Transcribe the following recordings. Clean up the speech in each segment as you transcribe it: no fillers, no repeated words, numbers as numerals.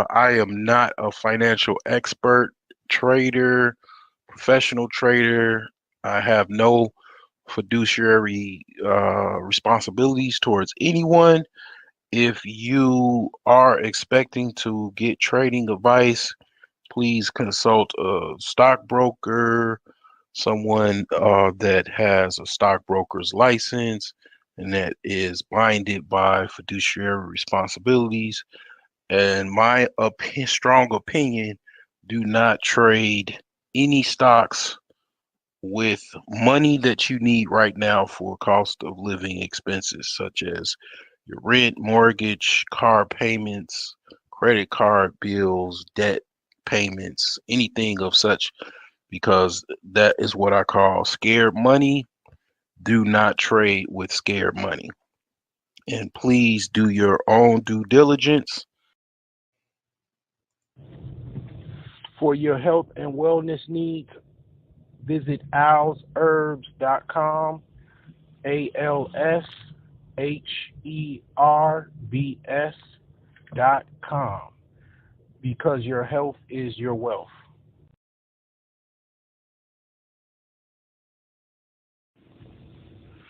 I am not a financial expert, trader, professional trader. I have no fiduciary responsibilities towards anyone. If you are expecting to get trading advice, please consult a stockbroker, someone that has a stockbroker's license and that is binded by fiduciary responsibilities. And my strong opinion, do not trade any stocks with money that you need right now for cost of living expenses, such as your rent, mortgage, car payments, credit card bills, debt payments, anything of such, because that is what I call scared money. Do not trade with scared money. And please do your own due diligence. For your health and wellness needs, visit alsherbs.com, ALSHERBS.com, because your health is your wealth.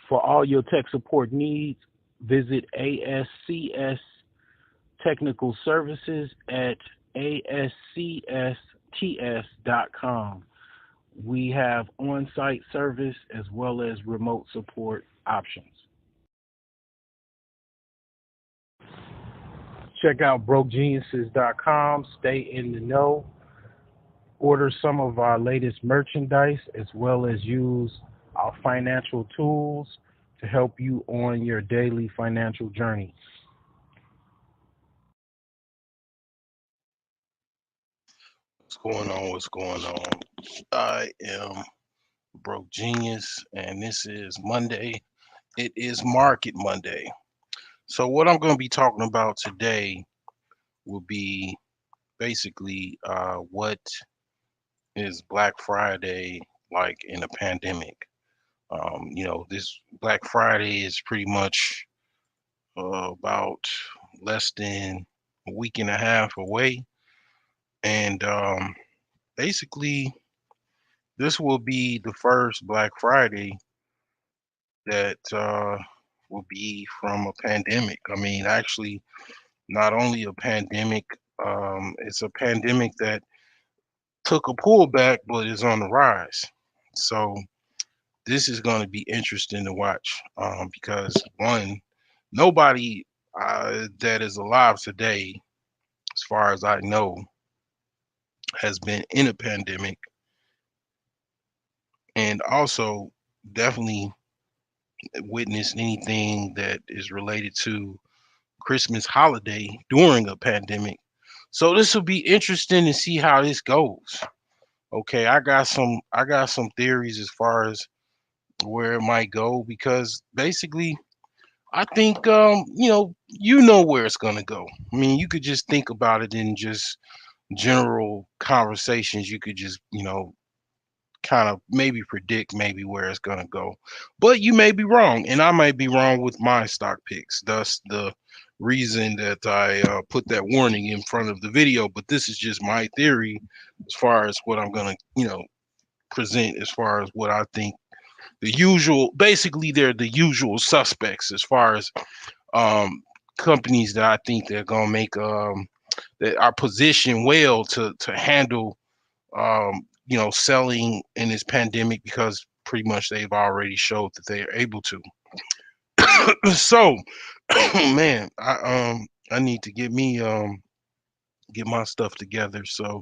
For all your tech support needs, visit ASCS Technical Services at ASCSTS.com. We have on-site service as well as remote support options. Check out BrokeGeniuses.com. Stay in the know. Order some of our latest merchandise as well as use our financial tools to help you on your daily financial journey. What's going on? What's going on? I am Broke Genius, and this is Monday. It is Market Monday. So what I'm going to be talking about today will be basically what is Black Friday like in a pandemic. This Black Friday is pretty much about less than a week and a half away, and basically this will be the first Black Friday that will be from a pandemic. I mean, actually, not only a pandemic, it's a pandemic that took a pullback, but is on the rise. So this is going to be interesting to watch because one, nobody that is alive today, as far as I know, has been in a pandemic, and also definitely witnessed anything that is related to Christmas holiday during a pandemic. So this will be interesting to see how this goes. Okay, I got some theories as far as where it might go because basically I think you know where it's gonna go. I mean, you could just think about it in just general conversations. You could just kind of maybe predict maybe where it's gonna go, but you may be wrong, and I might be wrong with my stock picks. Thus, the reason that I put that warning in front of the video. But this is just my theory as far as what I'm gonna present as far as what I think the usual basically they're the usual suspects as far as um companies that I think they're gonna make that are positioned well to handle selling in this pandemic because pretty much they've already showed that they are able to. So man, I need to get my stuff together. So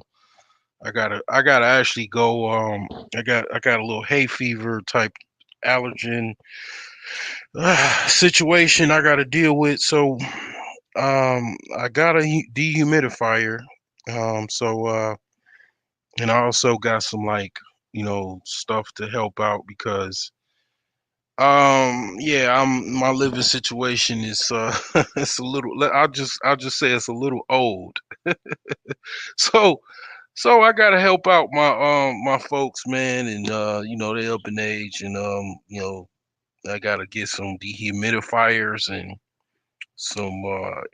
I gotta actually go I got a little hay fever type allergen situation I got to deal with. So I got a dehumidifier. So and I also got some like stuff to help out because yeah, my living situation is it's a little I'll just say it's a little old. So I gotta help out my folks, man, and they up in age, and I gotta get some dehumidifiers and some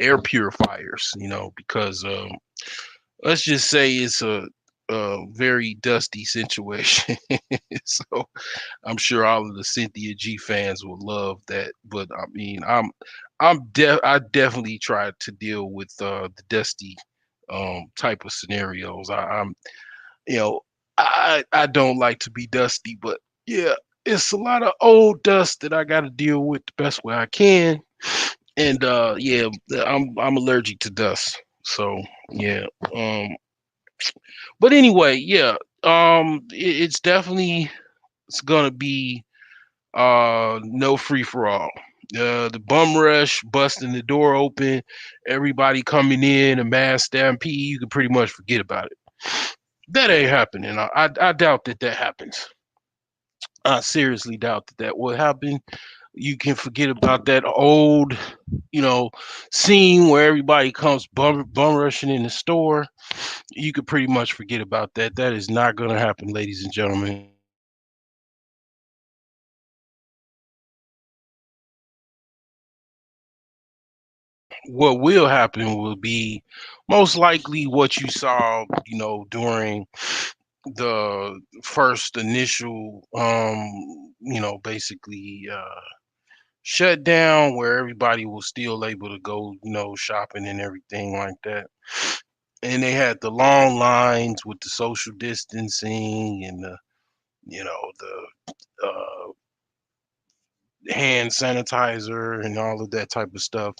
air purifiers, because let's just say it's a very dusty situation. So I'm sure all of the Cynthia G fans will love that. But I mean, I definitely try to deal with the dusty type of scenarios. I'm you know I don't like to be dusty, but yeah, it's a lot of old dust that I got to deal with the best way I can. And yeah, I'm allergic to dust. So yeah. Um but anyway, yeah. It's definitely it's gonna be no free for all. The bum rush, busting the door open, everybody coming in, a mass stampede, you can pretty much forget about it. That ain't happening. I doubt that that happens. I seriously doubt that that will happen. You can forget about that old, you know, scene where everybody comes bum rushing in the store. You could pretty much forget about that. That is not going to happen, ladies and gentlemen. What will happen will be most likely what you saw, during the first initial, basically shut down where everybody was still able to go, shopping and everything like that. And they had the long lines with the social distancing and the hand sanitizer and all of that type of stuff.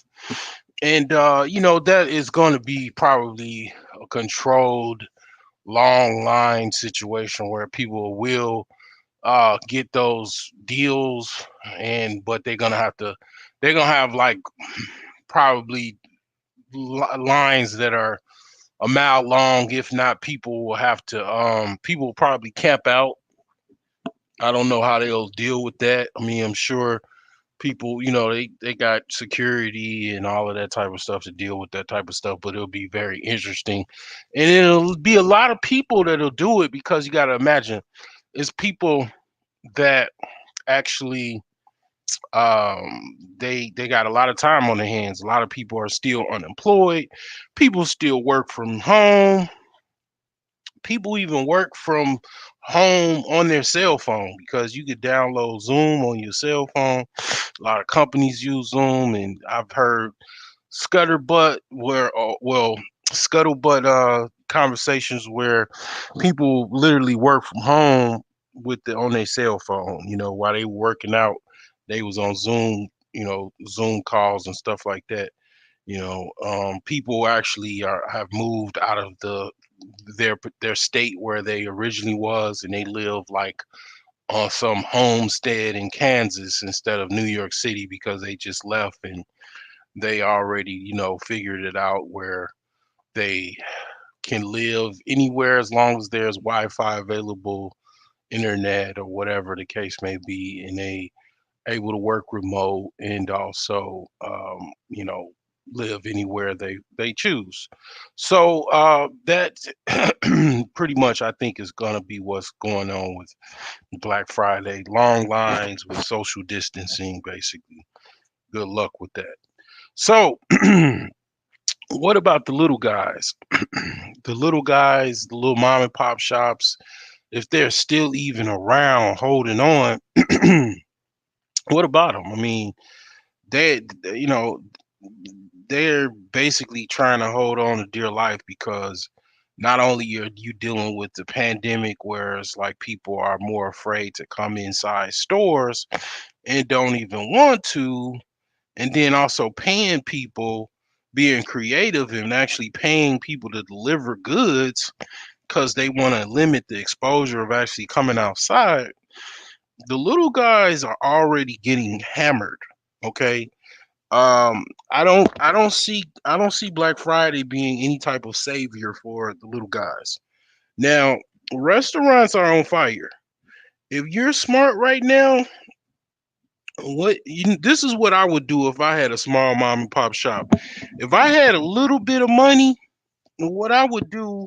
And that is going to be probably a controlled long line situation where people will get those deals, and but they're gonna have like probably lines that are a mile long. If not, people will have to people will probably camp out. I don't know how they'll deal with that. I mean, I'm sure People, they got security and all of that type of stuff to deal with that type of stuff, but it'll be very interesting. And it'll be a lot of people that'll do it because you got to imagine it's people that actually they got a lot of time on their hands. A lot of people are still unemployed. People still work from home. People even work from home on their cell phone because you could download Zoom on your cell phone. A lot of companies use Zoom, and I've heard scutterbutt scuttlebutt conversations where people literally work from home with on their cell phone. While they were working out, they was on Zoom. Zoom calls and stuff like that. People actually have moved out of their state where they originally was, and they live like on some homestead in Kansas instead of New York City because they just left and they already, figured it out where they can live anywhere as long as there's Wi-Fi available, internet or whatever the case may be, and they able to work remote and also, live anywhere they choose. So that pretty much I think is gonna be what's going on with Black Friday. Long lines with social distancing, basically. Good luck with that. So, what about the little guys? The little guys, the little mom and pop shops, if they're still even around holding on, what about them? I mean, you know, they're basically trying to hold on to dear life because not only are you dealing with the pandemic where it's like people are more afraid to come inside stores and don't even want to, and then also paying people, being creative and actually paying people to deliver goods because they want to limit the exposure of actually coming outside. The little guys are already getting hammered. Okay. I don't see Black Friday being any type of savior for the little guys. Now, restaurants are on fire. If you're smart right now, this is what I would do if I had a small mom and pop shop. If I had a little bit of money, what I would do,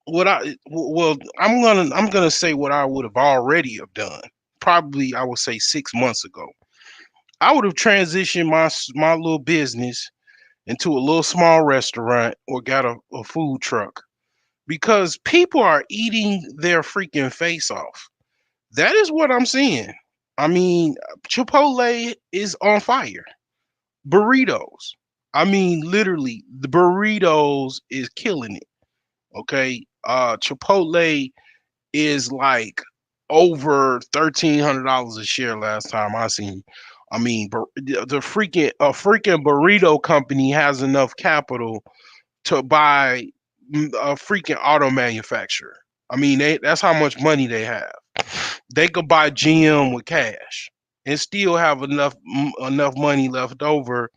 well, I'm gonna say what I would have already have done. Probably I would say 6 months ago. I would have transitioned my little business into a little small restaurant or got a food truck because people are eating their freaking face off. That is what I'm seeing. I mean, Chipotle is on fire. Burritos. I mean, literally, the burritos is killing it. Okay. Chipotle is like over $1,300 a share last time I seen. I mean, the freaking burrito company has enough capital to buy a freaking auto manufacturer. I mean, that's how much money they have. They could buy GM with cash and still have enough money left over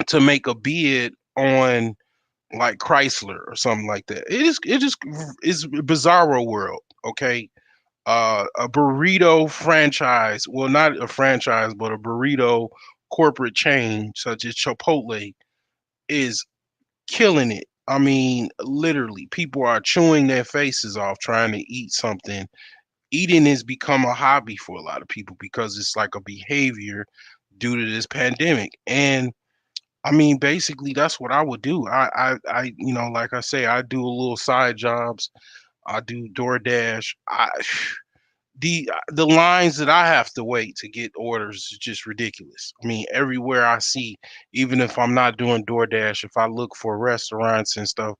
to make a bid on like Chrysler or something like that. It's bizarro world, okay? A burrito franchise, well, not a franchise, but a burrito corporate chain such as Chipotle is killing it. I mean, literally, people are chewing their faces off trying to eat something. Eating has become a hobby for a lot of people because it's like a behavior due to this pandemic. And I mean, basically, that's what I would do. Like I say, I do a little side jobs. I do DoorDash. The lines that I have to wait to get orders is just ridiculous. I mean, everywhere I see, even if I'm not doing DoorDash, if I look for restaurants and stuff,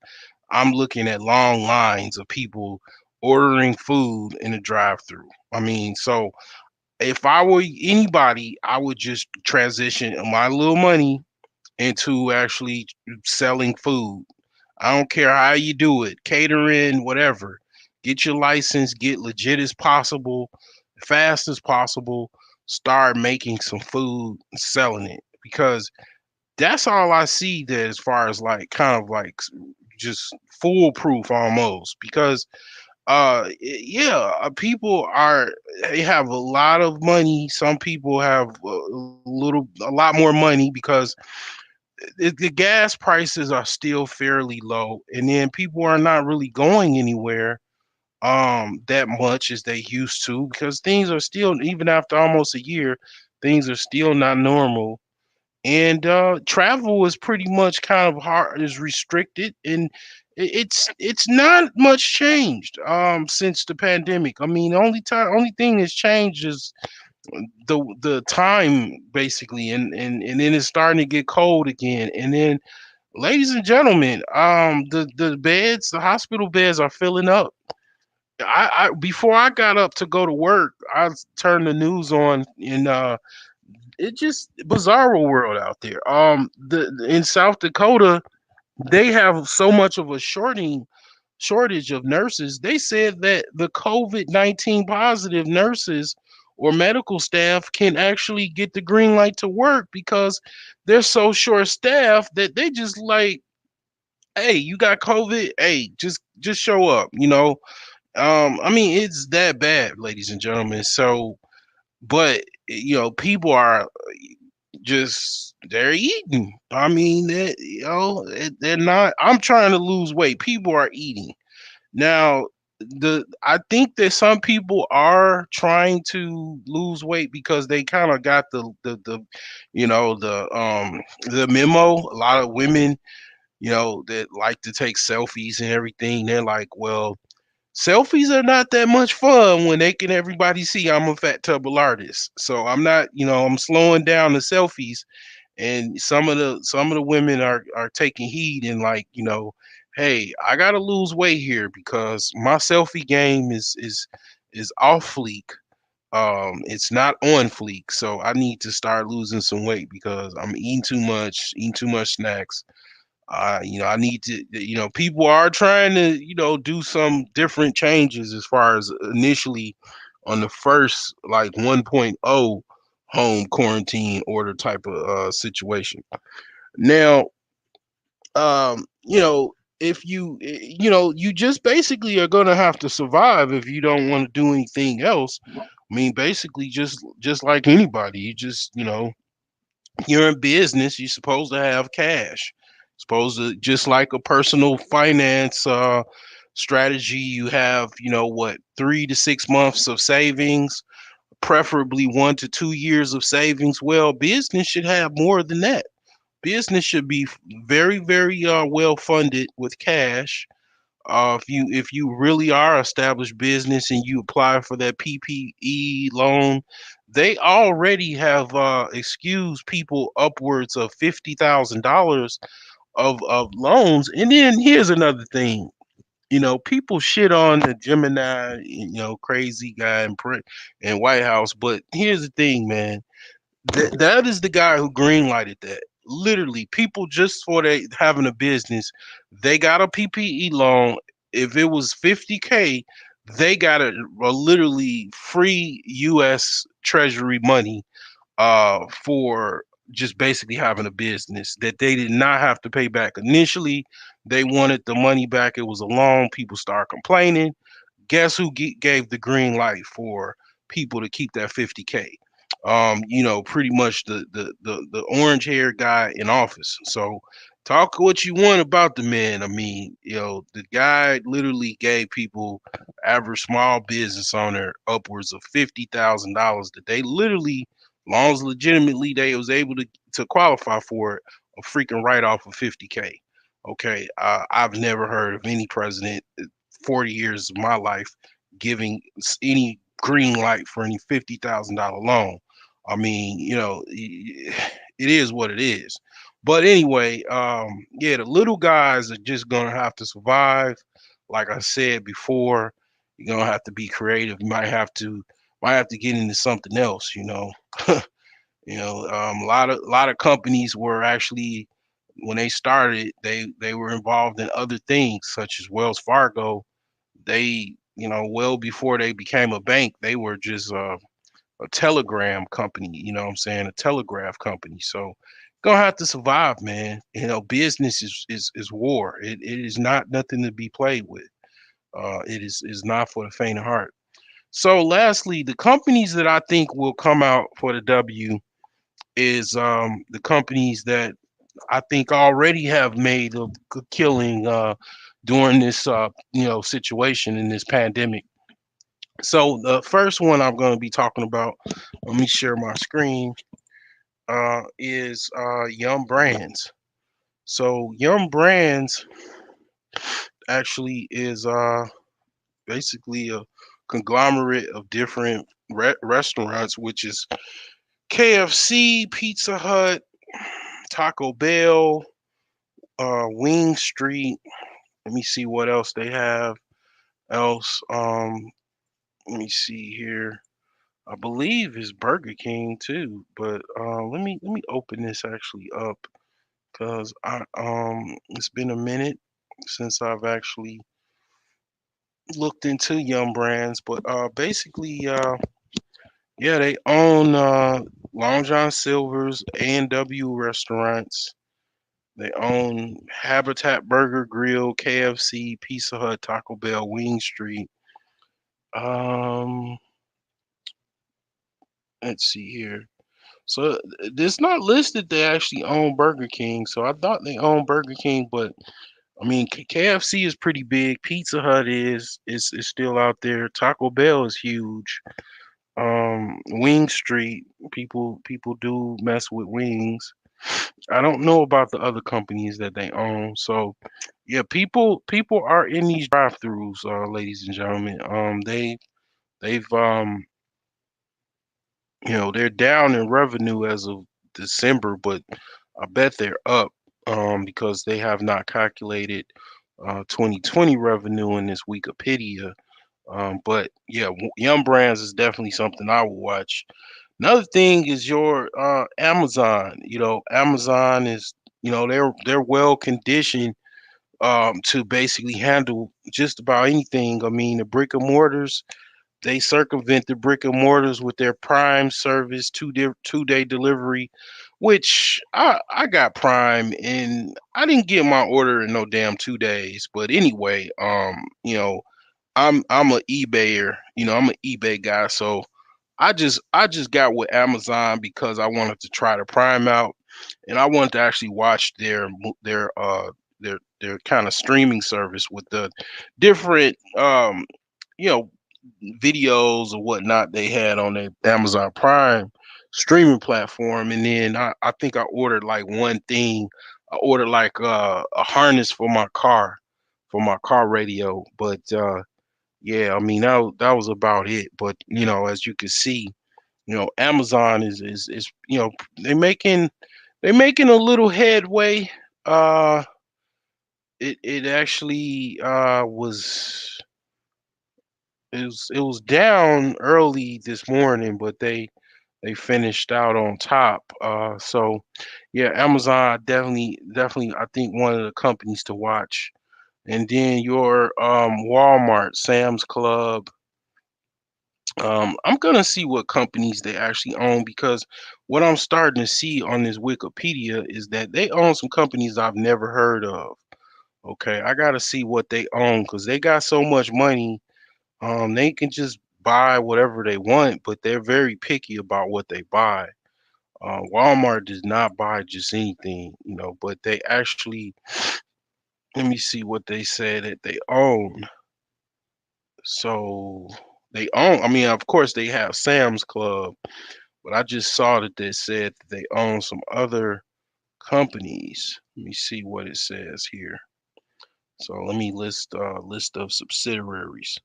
I'm looking at long lines of people ordering food in the drive-through. I mean, so if I were anybody, I would just transition my little money into actually selling food. I don't care how you do it, catering, whatever. Get your license, get legit as possible, fast as possible. Start making some food, and selling it because that's all I see that as far as like kind of like just foolproof almost because Yeah, people are they have a lot of money. Some people have a lot more money because the gas prices are still fairly low, and then people are not really going anywhere that much as they used to, because things are still, even after almost a year, things are still not normal. And travel is pretty much kind of hard, is restricted, and it's not much changed since the pandemic. I mean, the only thing that's changed is the time, basically, and then it's starting to get cold again. And then, ladies and gentlemen, the hospital beds are filling up. I Before I got up to go to work, I turned the news on, and it just bizarro world out there. In South Dakota, they have so much of a shortage of nurses. They said that the COVID-19 positive nurses or medical staff can actually get the green light to work because they're so short staffed that they just like, hey, you got COVID, hey, just show up. I mean, it's that bad, ladies and gentlemen. So, but people are just they're eating. I mean, they're not. I'm trying to lose weight. People are eating now. I think that some people are trying to lose weight because they kind of got you know, the memo. A lot of women, that like to take selfies and everything. They're like, well, selfies are not that much fun when they can everybody see I'm a fat tubble artist. So I'm not, I'm slowing down the selfies, and some of the women are taking heed and like, hey, I gotta lose weight here because my selfie game is off fleek. It's not on fleek, so I need to start losing some weight because I'm eating too much snacks. I need to, people are trying to, do some different changes as far as initially on the first like 1.0 home quarantine order type of situation. Now, if you just basically are going to have to survive if you don't want to do anything else. I mean, basically just like anybody, you just, you're in business, you're supposed to have cash. Supposed to, just like a personal finance strategy, you have, 3 to 6 months of savings, preferably 1 to 2 years of savings. Well, business should have more than that. Business should be very, very well funded with cash. If you really are established business and you apply for that PPE loan, they already have excused people upwards of $50,000 of loans. And then here's another thing. People shit on the Gemini, crazy guy in White House, but here's the thing, man. That is the guy who greenlighted that. Literally, people just for they having a business, they got a PPE loan. If it was 50K, they got a literally free U.S. Treasury money for just basically having a business that they did not have to pay back initially. They wanted the money back. It was a loan. People start complaining. Guess who gave the green light for people to keep that 50K? Pretty much the orange haired guy in office. So talk what you want about the man. I mean, the guy literally gave people, average small business owner, upwards of $50,000 that they literally, long as legitimately they was able to qualify for it, a freaking write off of 50K. Okay, I've never heard of any president, 40 years of my life, giving any green light for any $50,000 loan. I mean, it is what it is. But anyway, yeah, the little guys are just gonna have to survive. Like I said before, you're gonna have to be creative. You might have to get into something else. A lot of companies were actually, when they started, they were involved in other things such as Wells Fargo. They, well before they became a bank, they were just a telegram company, you know what I'm saying? A telegraph company. So gonna have to survive, man. Business is war. It is not nothing to be played with. It is not for the faint of heart. So, lastly, the companies that I think will come out for the W is the companies that I think already have made a good killing during this situation in this pandemic. So the first one I'm going to be talking about, let me share my screen, is Yum Brands. So Yum Brands actually is basically a conglomerate of different restaurants, which is KFC, Pizza Hut, Taco Bell, Wing Street. Let me see what else they have. Else, let me see here. I believe it's Burger King too, but let me open this actually up because I it's been a minute since I've actually looked into Yum Brands, but basically yeah, they own Long John Silver's, A&W restaurants. They own Habitat Burger Grill, KFC, Pizza Hut, Taco Bell, Wing Street. Um, let's see here. So it's not listed they actually own Burger King. So I thought they own Burger King, but I mean KFC is pretty big. Pizza Hut is still out there. Taco Bell is huge. Wing Street, people do mess with wings. I don't know about the other companies that they own. So yeah, people are in these drive-throughs, ladies and gentlemen. They've they're down in revenue as of December, but I bet they're up because they have not calculated 2020 revenue in this Wikipedia. But yeah, Yum Brands is definitely something I will watch. Another thing is your Amazon. Amazon is they're well conditioned to basically handle just about anything. I mean, the brick and mortars, they circumvent the brick and mortars with their Prime service, 2-day delivery, which I got Prime and I didn't get my order in no damn 2 days. But anyway, I'm a eBayer, I'm an eBay guy, so I just got with Amazon because I wanted to try the Prime out, and I wanted to actually watch their kind of streaming service with the different you know videos or whatnot they had on their Amazon Prime streaming platform. And then I think I ordered like one thing. I ordered like a harness for my car radio. But yeah, I mean that was about it. But as you can see, Amazon is they making they making a little headway. Uh it actually it was down early this morning, but they finished out on top. So yeah, Amazon definitely I think one of the companies to watch. And then your Walmart, Sam's Club. I'm gonna see what companies they actually own because what I'm starting to see on this Wikipedia is that they own some companies I've never heard of. Okay, I gotta see what they own because they got so much money. They can just buy whatever they want, but they're very picky about what they buy. Walmart does not buy just anything, but they actually, let me see what they said that they own. So they own, I mean, of course, they have Sam's Club, but I just saw that they said that they own some other companies. Let me see what it says here. So let me list of subsidiaries.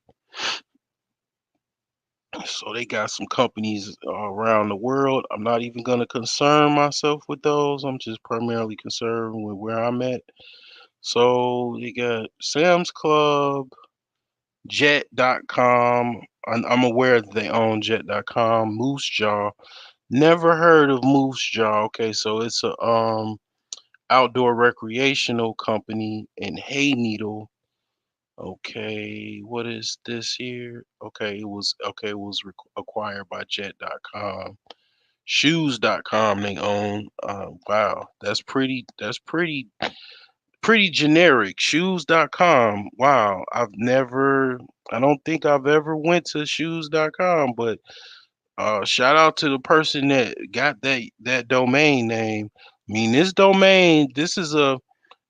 So they got some companies around the world. I'm not even going to concern myself with those. I'm just primarily concerned with where I'm at. So you got Sam's Club, Jet.com. I'm aware that they own Jet.com, Moose Jaw. Never heard of Moose Jaw. Okay, so it's a outdoor recreational company in Hayneedle. Okay, what is this here? Okay, it was acquired by Jet.com. Shoes.com they own. Wow, that's pretty pretty generic. Shoes.com. Wow, I don't think I've ever went to shoes.com, but shout out to the person that got that domain name. I mean, this domain, this is a,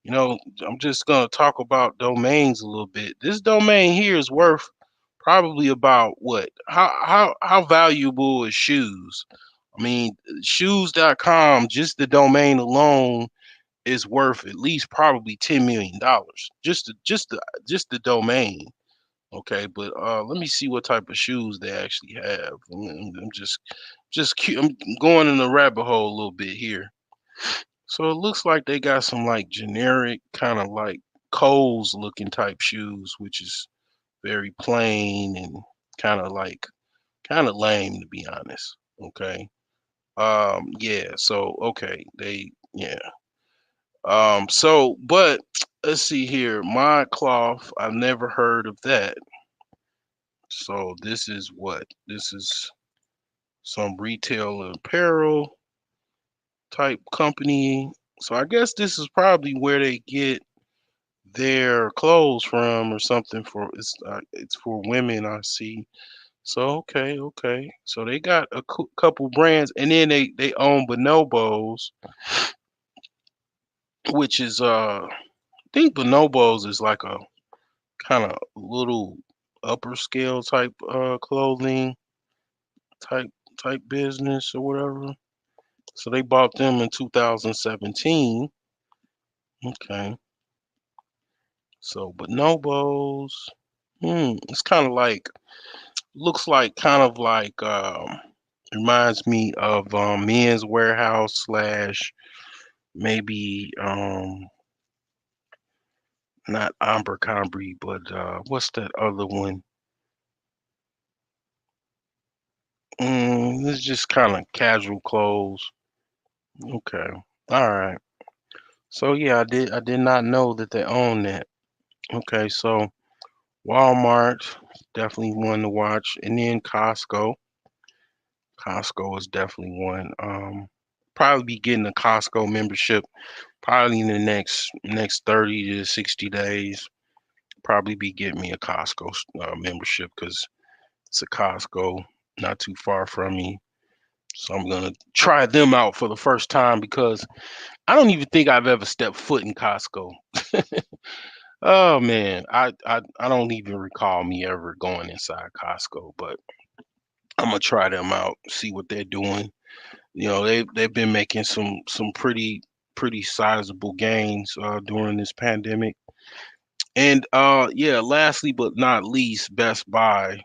I'm just gonna talk about domains a little bit. This domain here is worth probably about what? How valuable is shoes? I mean, shoes.com, just the domain alone is worth at least probably $10 million. Just the domain. Okay, but let me see what type of shoes they actually have. I'm I'm going in the rabbit hole a little bit here. So it looks like they got some like generic kind of like Kohl's looking type shoes, which is very plain and kind of like kind of lame to be honest. Okay. Yeah, so okay, they yeah. So but let's see here. My cloth, I've never heard of that. So this is what? This is some retail apparel type company. So I guess this is probably where they get their clothes from or something for it's for women I see. So okay, okay. So they got a couple brands and then they own Bonobos, which is I think Bonobos is like a kind of little upper scale type clothing type type business or whatever. So they bought them in 2017. Okay. So Bonobos, it's kind of like looks like kind of like reminds me of Men's Warehouse slash maybe not Abercrombie, but what's that other one? It's just kind of casual clothes. Okay. All right. So yeah, I did not know that they own that. Okay, so Walmart, definitely one to watch, and then Costco. Costco is definitely one. Probably be getting a Costco membership probably in the next 30 to 60 days. Probably be getting me a Costco membership because it's a Costco not too far from me. So I'm gonna try them out for the first time because I don't even think I've ever stepped foot in Costco. Oh man, I don't even recall me ever going inside Costco, but I'm gonna try them out, see what they're doing. They've been making some pretty sizable gains during this pandemic. And yeah, lastly but not least, Best Buy.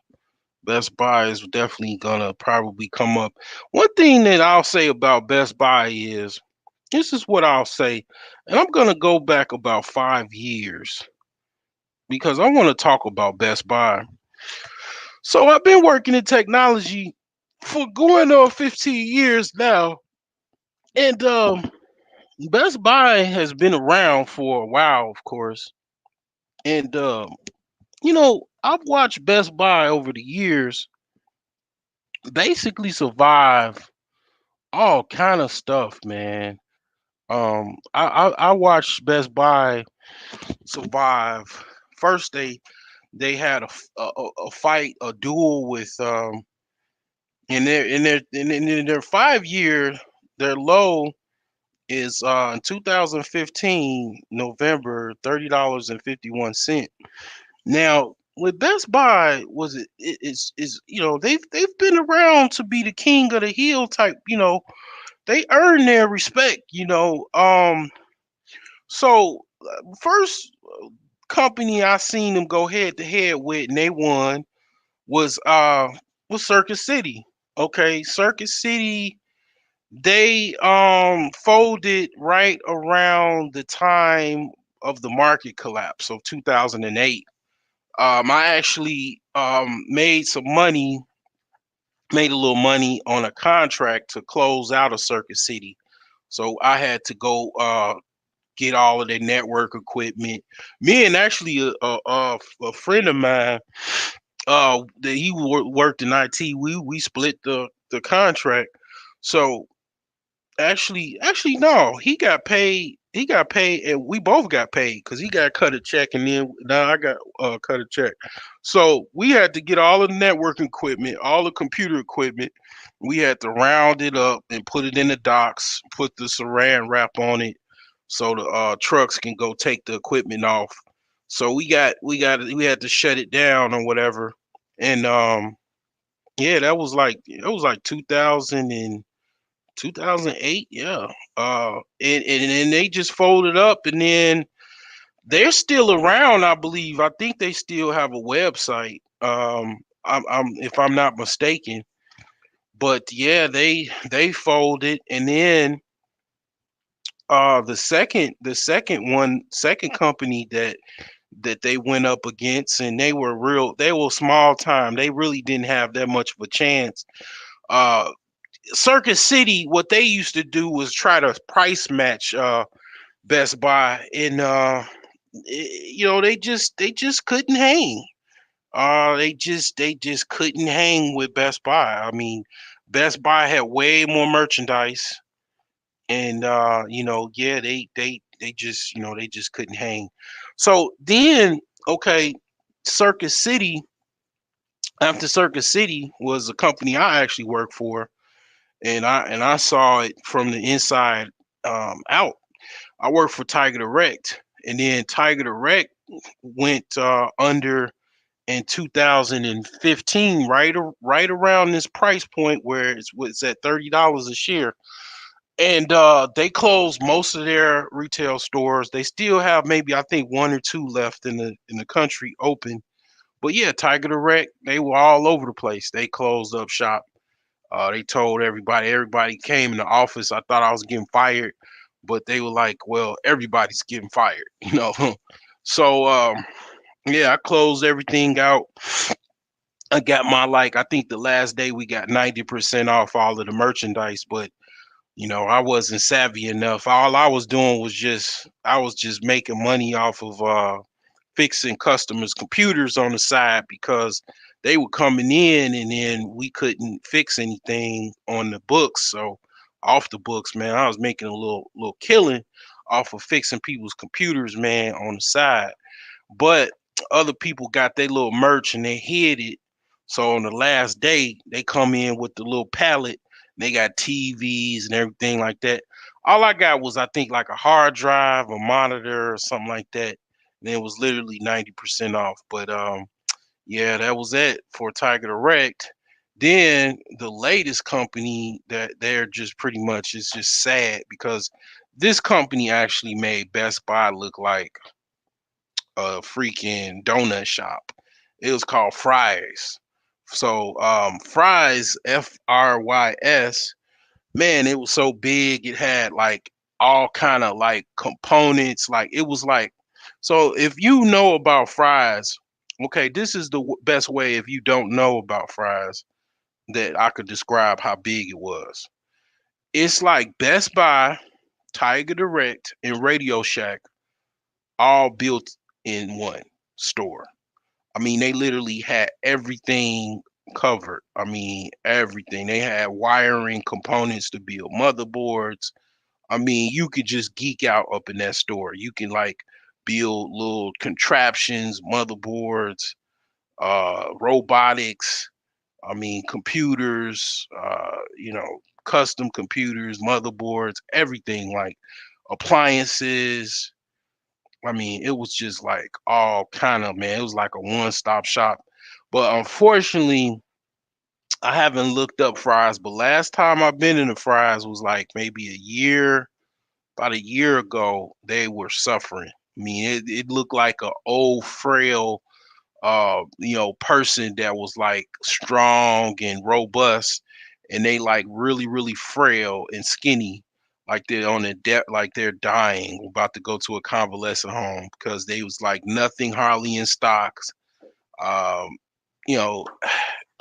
Best Buy is definitely gonna probably come up. One thing that I'll say about Best Buy is this is what I'll say, and I'm gonna go back about 5 years because I want to talk about Best Buy. So I've been working in technology for going on 15 years now, and Best Buy has been around for a while, of course. And I've watched Best Buy over the years basically survive all kind of stuff, man. I watched Best Buy survive. First, they had a fight, a duel with in their 5 year, their low is in 2015 November $30.51. Now with Best Buy was is they've been around to be the king of the hill type. They earn their respect. So first company I seen them go head to head with and they won was Circus City. Okay, Circus City, they folded right around the time of the market collapse, so 2008. I actually made a little money on a contract to close out of Circuit City. So I had to go get all of their network equipment. Me and actually a friend of mine that he worked in IT, we split the contract. So actually no, he got paid he got paid, and we both got paid because he got cut a check, and then now I got cut a check. So we had to get all of the network equipment, all the computer equipment. We had to round it up and put it in the docks, put the saran wrap on it, so the trucks can go take the equipment off. So we had to shut it down or whatever, and yeah, that was like 2008, yeah. And they just folded up, and then they're still around, I believe. I think they still have a website. I'm if I'm not mistaken. But yeah, they folded, and then the second company that they went up against, and they were small time. They really didn't have that much of a chance. Uh, Circus City, what they used to do was try to price match Best Buy, and they just couldn't hang. They just couldn't hang with Best Buy. I mean, Best Buy had way more merchandise, and yeah, they just couldn't hang. So then, okay, Circus City. After Circus City was a company I actually worked for, and I saw it from the inside out. I worked for Tiger Direct, and then Tiger Direct went under in 2015, right around this price point where it's at $30 a share. And they closed most of their retail stores. They still have maybe I think one or two left in the country open. But yeah, Tiger Direct, they were all over the place. They closed up shop. They told everybody came in the office. I thought I was getting fired, but they were like, well, everybody's getting fired, you know. So yeah, I closed everything out. I got my like I think the last day we got 90% off all of the merchandise, but I wasn't savvy enough. All I was doing was just making money off of fixing customers' computers on the side because they were coming in and then we couldn't fix anything on the books. So off the books, man, I was making a little killing off of fixing people's computers, man, on the side. But other people got their little merch and they hid it. So on the last day, they come in with the little pallet. They got TVs and everything like that. All I got was, I think, like a hard drive, a monitor, or something like that. And it was literally 90% off. But yeah, that was it for Tiger Direct. Then the latest company that they're just pretty much is just sad because this company actually made Best Buy look like a freaking donut shop. It was called Fry's. So Fry's, Frys, man, it was so big. It had like all kind of like components. Like it was like, so if you know about Fry's, okay, this is the best way if you don't know about Fry's that I could describe how big it was. It's like Best Buy, Tiger Direct, and Radio Shack all built in one store. I mean, they literally had everything covered. I mean, everything. They had wiring components to build motherboards. I mean, you could just geek out up in that store. You can like build little contraptions, motherboards, robotics. I mean, computers, custom computers, motherboards, everything like appliances. I mean, it was just like all kind of, man. It was like a one-stop shop. But unfortunately, I haven't looked up Fry's. But last time I've been in the Fry's was like maybe about a year ago. They were suffering. I mean, it looked like a old, frail, person that was like strong and robust, and they like really, really frail and skinny, like they're on a like they're dying, about to go to a convalescent home because they was like nothing hardly in stocks. Um, you know,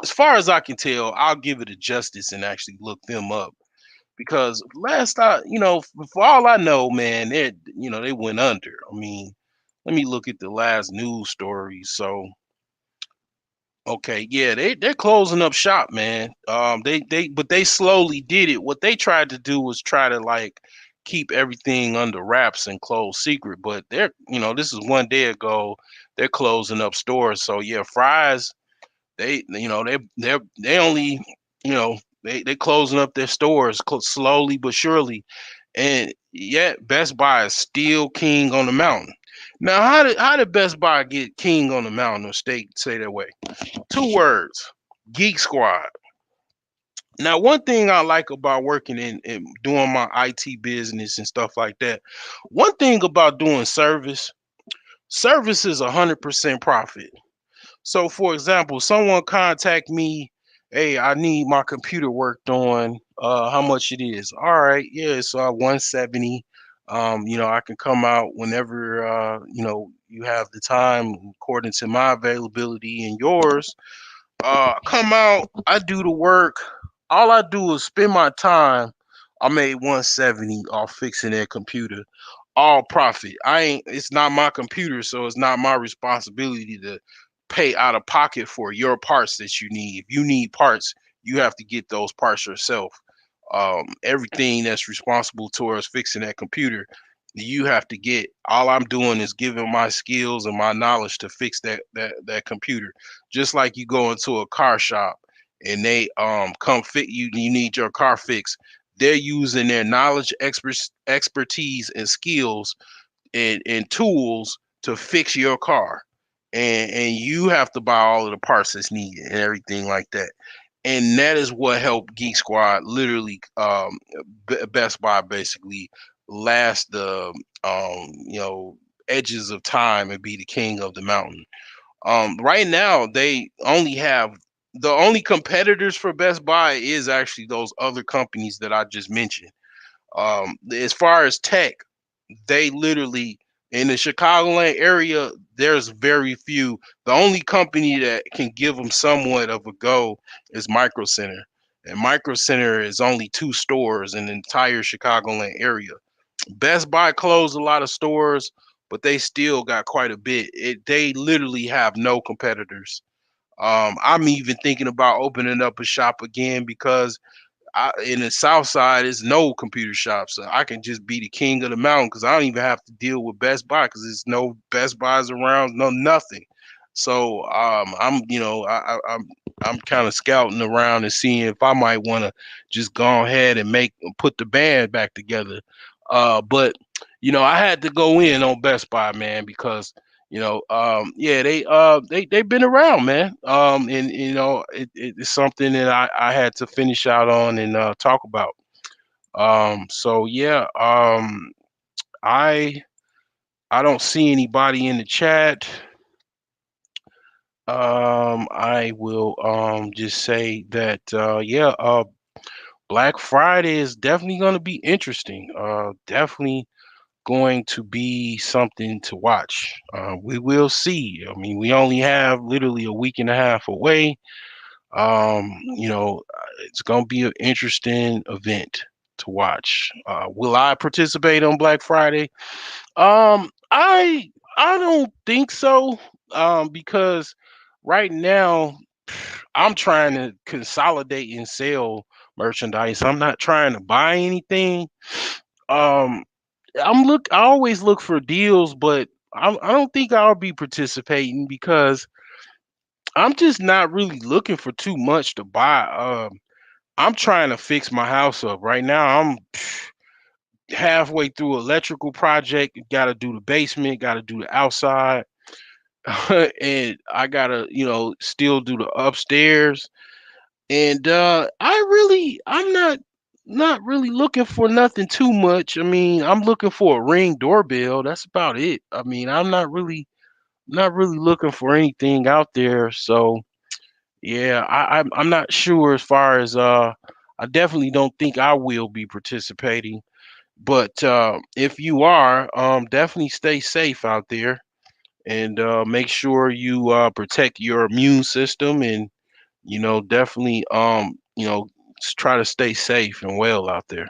as far as I can tell, I'll give it a justice and actually look them up because for all I know, man, they went under. I mean, let me look at the last news story. So okay, yeah, they're closing up shop, man. But they slowly did it. What they tried to do was try to like keep everything under wraps and closed secret. But they're, this is one day ago. They're closing up stores. So yeah, Fry's, they only, they closing up their stores slowly but surely, and yet Best Buy is still king on the mountain. Now, how did Best Buy get king on the mountain or stay that way? Two words: Geek Squad. Now, one thing I like about working in doing my IT business and stuff like that, one thing about doing service is 100% profit. So, for example, someone contact me, hey, I need my computer worked on. How much it is? All right, yeah, it's 170. I can come out whenever you have the time according to my availability and yours. Come out, I do the work. All I do is spend my time. I made 170 off fixing that computer. All profit. I ain't It's not my computer, so it's not my responsibility to pay out of pocket for your parts that you need. If you need parts, you have to get those parts yourself. Everything that's responsible towards fixing that computer, you have to get. All I'm doing is giving my skills and my knowledge to fix that computer. Just like you go into a car shop and they come fit you need your car fixed. They're using their knowledge, expertise, and skills and tools to fix your car, and you have to buy all of the parts that's needed and everything like that. And that is what helped Geek Squad literally, Best Buy basically last the edges of time and be the king of the mountain. Right now they only have the only competitors for Best Buy is actually those other companies that I just mentioned. As far as tech, they literally, in the Chicagoland area, there's very few. The only company that can give them somewhat of a go is Micro Center, and Micro Center is only two stores in the entire Chicagoland area. Best Buy closed a lot of stores, but they still got quite a bit. They literally have no competitors. I'm even thinking about opening up a shop again because in the South Side, there's no computer shops. So I can just be the king of the mountain because I don't even have to deal with Best Buy because there's no Best Buys around, no nothing. So I'm kind of scouting around and seeing if I might want to just go ahead and put the band back together. But I had to go in on Best Buy, man, because yeah, they've been around, man. And it's something that I had to finish out on and talk about. So yeah, I I don't see anybody in the chat. I will just say that yeah, Black Friday is definitely going to be interesting. Definitely going to be something to watch. We will see. I mean, we only have literally a week and a half away. It's going to be an interesting event to watch. Will I participate on Black Friday? I don't think so. Because right now I'm trying to consolidate and sell merchandise. I'm not trying to buy anything. Um, I always look for deals, but I don't think I'll be participating because I'm just not really looking for too much to buy. I'm trying to fix my house up right now. I'm halfway through electrical project. Got to do the basement. Got to do the outside, and I gotta still do the upstairs. And I'm not really looking for nothing too much. I mean, I'm looking for a Ring doorbell. That's about it. I mean, I'm not really looking for anything out there. So yeah, I'm not sure as far as I definitely don't think I will be participating. But if you are, definitely stay safe out there and make sure you protect your immune system and definitely try to stay safe and well out there.